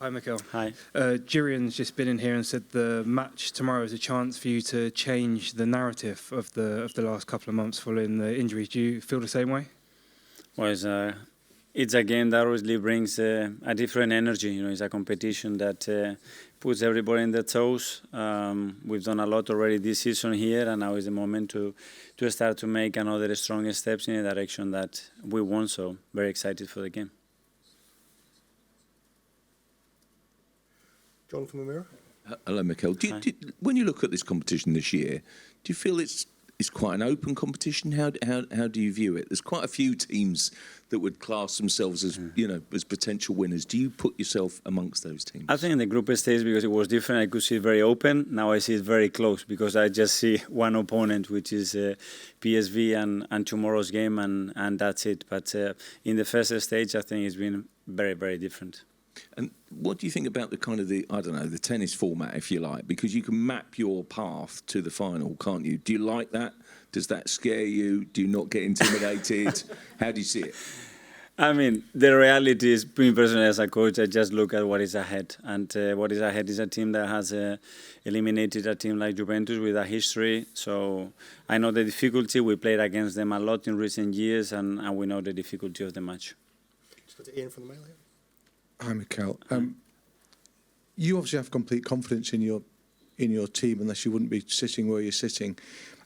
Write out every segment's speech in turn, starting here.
Hi, Mikel. Hi. Jurian's just been in here and said the match tomorrow is a chance for you to change the narrative of the last couple of months following the injuries. Do you feel the same way? Well, it's a game that obviously brings a different energy. You know, it's a competition that puts everybody in their toes. We've done a lot already this season here, and now is the moment to start to make another stronger steps in the direction that we want. So very excited for the game. John from the Mirror. Hello, Mikel. When you look at this competition this year, do you feel it's quite an open competition? How do you view it? There's quite a few teams that would class themselves as as potential winners. Do you put yourself amongst those teams? I think in the group stage, because it was different, I could see it very open. Now I see it very close because I just see one opponent, which is PSV and tomorrow's game, and that's it. But in the first stage, I think it's been very, very different. And what do you think about the tennis format, if you like? Because you can map your path to the final, can't you? Do you like that? Does that scare you? Do you not get intimidated? How do you see it? I mean, the reality is, me personally as a coach, I just look at what is ahead. And what is ahead is a team that has eliminated a team like Juventus with a history. So I know the difficulty. We played against them a lot in recent years, and we know the difficulty of the match. Just go to Ian from the Mail here. Hi, Mikel. You obviously have complete confidence in your team, unless you wouldn't be sitting where you're sitting.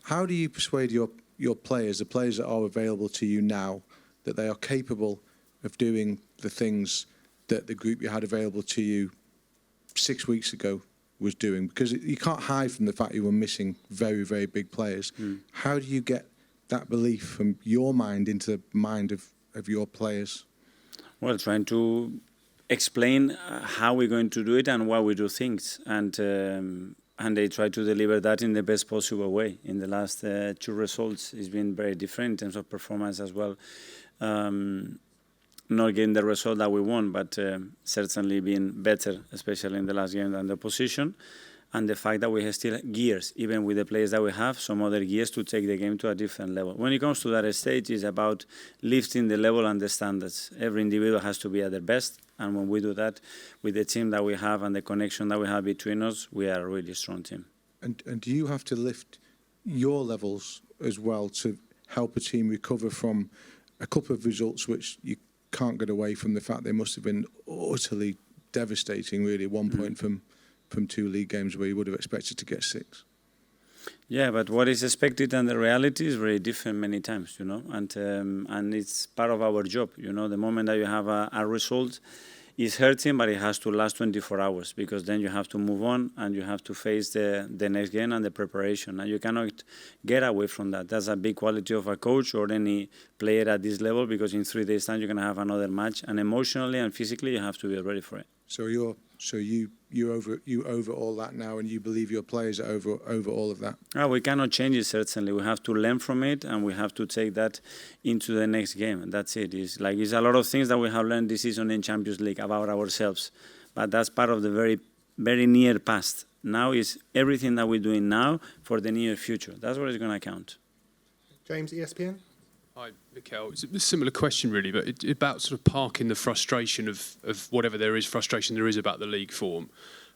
How do you persuade your players, the players that are available to you now, that they are capable of doing the things that the group you had available to you 6 weeks ago was doing? Because you can't hide from the fact you were missing very, very big players. How do you get that belief from your mind into the mind of your players? Well, trying to explain how we're going to do it and why we do things, and they try to deliver that in the best possible way. In the last two results, it's been very different in terms of performance as well. Not getting the result that we want, but certainly being better, especially in the last game, than the opposition. And the fact that we have still gears, even with the players that we have, some other gears to take the game to a different level. When it comes to that stage, it's about lifting the level and the standards. Every individual has to be at their best, and when we do that with the team that we have and the connection that we have between us, we are a really strong team. And do you have to lift your levels as well to help a team recover from a couple of results which you can't get away from the fact they must have been utterly devastating, really, 1 point from 2 league games where you would have expected to get 6? Yeah, but what is expected and the reality is very different many times, you know, and it's part of our job, you know. The moment that you have a result is hurting, but it has to last 24 hours because then you have to move on and you have to face the next game and the preparation, and you cannot get away from that. That's a big quality of a coach or any player at this level, because in 3 days' time you're going to have another match, and emotionally and physically you have to be ready for it. So you over all that now, and you believe your players are over all of that? We cannot change it, certainly. We have to learn from it, and we have to take that into the next game. And that's it. It's a lot of things that we have learned this season in Champions League about ourselves. But that's part of the very, very near past. Now is everything that we're doing now for the near future. That's what is going to count. James, ESPN. Hi, Mikel. It's a similar question, really, but it's about sort of parking the frustration of whatever frustration there is about the league form,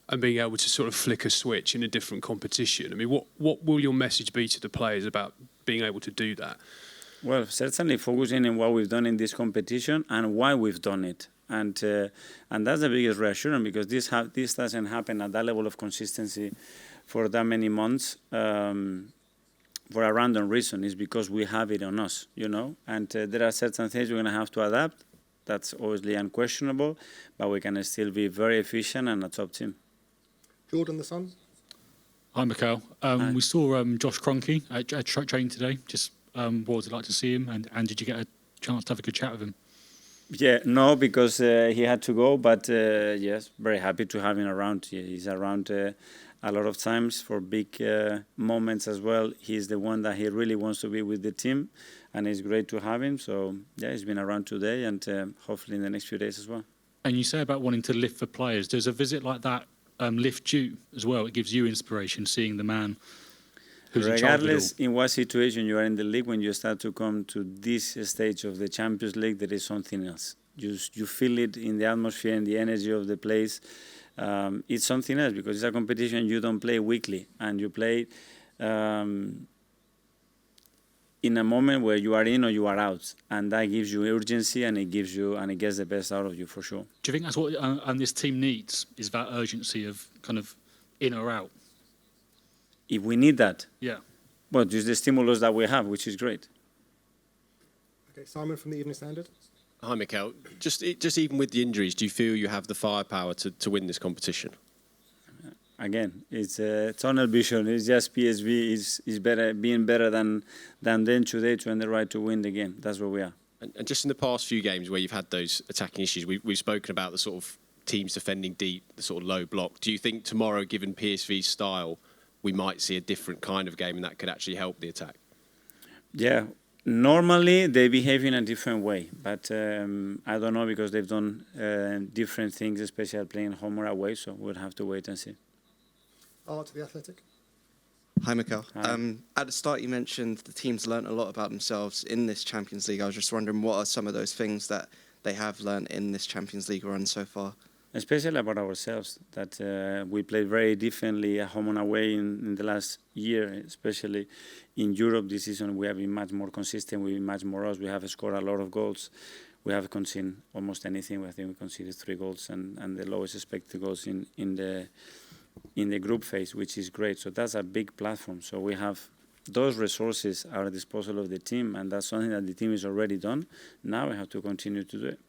and being able to sort of flick a switch in a different competition. I mean, what will your message be to the players about being able to do that? Well, certainly focusing on what we've done in this competition and why we've done it. And that's the biggest reassurance, because this doesn't happen at that level of consistency for that many months. For a random reason. Is because we have it on us, you know, and there are certain things we're going to have to adapt. That's obviously unquestionable, but we can still be very efficient and a top team. Jordan, the Sun. Hi, Mikel. We saw Josh Kroenke at training today. Just what was it like to see him, and did you get a chance to have a good chat with him? Yeah, no, because he had to go, but yes, very happy to have him around. He's around a lot of times for big moments as well. He's the one that he really wants to be with the team, and it's great to have him. So, yeah, he's been around today, and hopefully in the next few days as well. And you say about wanting to lift for players. Does a visit like that lift you as well? It gives you inspiration, seeing the man who's in charge of it all. Regardless in what situation you are in the league, when you start to come to this stage of the Champions League, there is something else. You feel it in the atmosphere and the energy of the place. It's something else because it's a competition you don't play weekly, and you play in a moment where you are in or you are out, and that gives you urgency, and it gets the best out of you for sure. Do you think that's what and this team needs, is that urgency of kind of in or out? If we need that, Yeah. well, it's the stimulus that we have, which is great. Okay, Simon from the Evening Standard. Hi, Mikel. Just even with the injuries, do you feel you have the firepower to win this competition? Again, it's a tunnel vision. It's just PSV is being better than them today to earn the right to win the game. That's where we are. And just in the past few games where you've had those attacking issues, we've spoken about the sort of teams defending deep, the sort of low block. Do you think tomorrow, given PSV's style, we might see a different kind of game and that could actually help the attack? Yeah. Normally, they behave in a different way, but I don't know because they've done different things, especially playing home or away, so we'll have to wait and see. To the Athletic. Hi, Mikel. Hi. At the start, you mentioned the team's learnt a lot about themselves in this Champions League. I was just wondering, what are some of those things that they have learnt in this Champions League run so far? Especially about ourselves, that we played very differently at home and away in the last year, especially in Europe this season. We have been much more consistent, we've been much more us. We have scored a lot of goals. We have conceded almost anything. I think we conceded 3 goals and the lowest expected goals in the group phase, which is great. So that's a big platform. So we have those resources at the disposal of the team, and that's something that the team has already done. Now we have to continue to do it.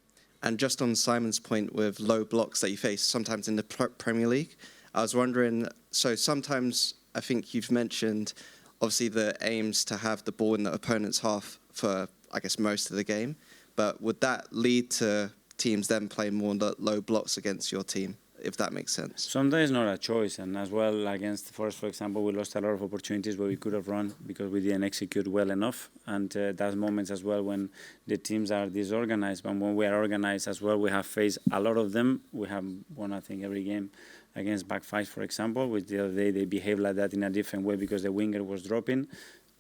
And just on Simon's point with low blocks that you face sometimes in the Premier League, I was wondering, so sometimes I think you've mentioned, obviously the aims to have the ball in the opponent's half for, I guess, most of the game, but would that lead to teams then playing more low blocks against your team, if that makes sense? Sometimes not a choice, and as well against Forest, for example, we lost a lot of opportunities where we could have run because we didn't execute well enough, and there's moments as well when the teams are disorganized, but when we are organized as well, we have faced a lot of them. We have won, I think, every game against back five, for example, which the other day they behaved like that in a different way because the winger was dropping.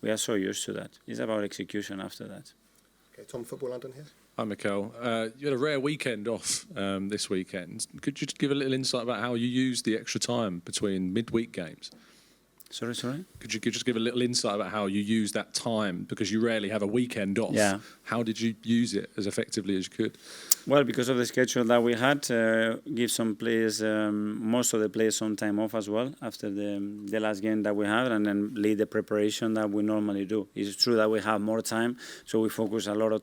We are so used to that. It's about execution after that. Okay, Tom, Football London here. Hi, Mikel. You had a rare weekend off this weekend. Could you just give a little insight about how you used the extra time between midweek games? Sorry? Could you just give a little insight about how you use that time, because you rarely have a weekend off? Yeah. How did you use it as effectively as you could? Well, because of the schedule that we had, give some players, most of the players, some time off as well after the last game that we had, and then lead the preparation that we normally do. It's true that we have more time, so we focus a lot of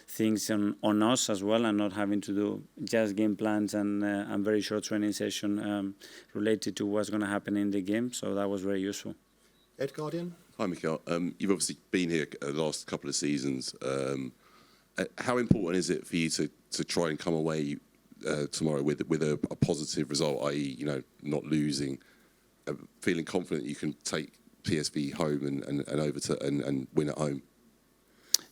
things on us as well, and not having to do just game plans and very short training session related to what's going to happen in the game. So that was very useful. Ed Guardian. Hi, Mikel. You've obviously been here the last couple of seasons. How important is it for you to try and come away tomorrow with a positive result, i.e., not losing, feeling confident you can take PSV home and win at home?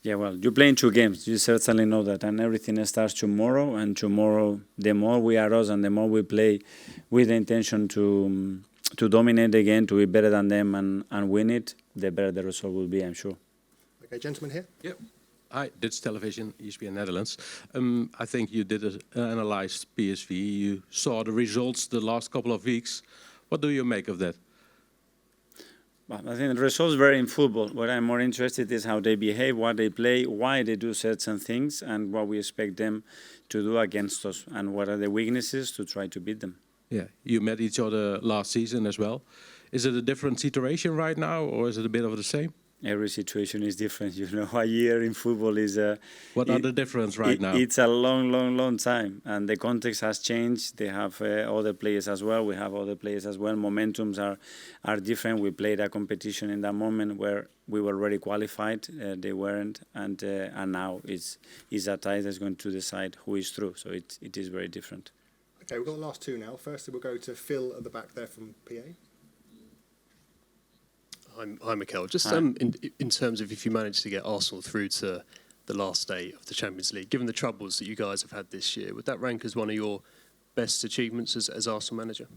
Yeah, well, you're playing 2 games. You certainly know that, and everything starts tomorrow. And tomorrow, the more we are us and the more we play with the intention to dominate the game, to be better than them and win it, the better the result will be, I'm sure. Okay, gentleman here. Yep. Hi, Dutch Television, ESPN Netherlands. I think you did analyze PSV. You saw the results the last couple of weeks. What do you make of that? Well, I think the results vary in football. What I'm more interested is how they behave, what they play, why they do certain things, and what we expect them to do against us, and what are the weaknesses to try to beat them. Yeah, you met each other last season as well. Is it a different situation right now, or is it a bit of the same? Every situation is different. A year in football is What are the difference right now? It's a long time, and the context has changed. They have other players as well. We have other players as well. Momentums are different. We played a competition in that moment where we were already qualified. They weren't, and now it's a tie that's going to decide who is through. So it is very different. Okay, we've got the last 2 now. Firstly, we'll go to Phil at the back there from PA. Hi, Mikel. Just in terms of if you manage to get Arsenal through to the last day of the Champions League, given the troubles that you guys have had this year, would that rank as one of your best achievements as Arsenal manager?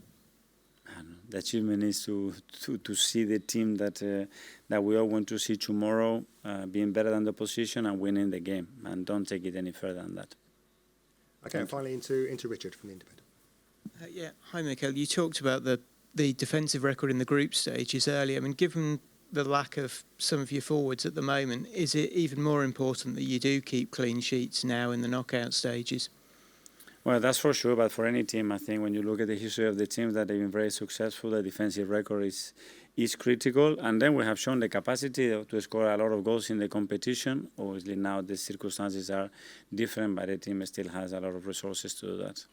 The achievement is to see the team that we all want to see tomorrow being better than the opposition and winning the game, and don't take it any further than that. Okay, and finally into Richard from the Independent. Yeah, hi Mikel. You talked about the defensive record in the group stages earlier. I mean, given the lack of some of your forwards at the moment, is it even more important that you do keep clean sheets now in the knockout stages? Well, that's for sure, but for any team, I think when you look at the history of the teams that have been very successful, the defensive record is critical. And then we have shown the capacity to score a lot of goals in the competition. Obviously now the circumstances are different, but the team still has a lot of resources to do that.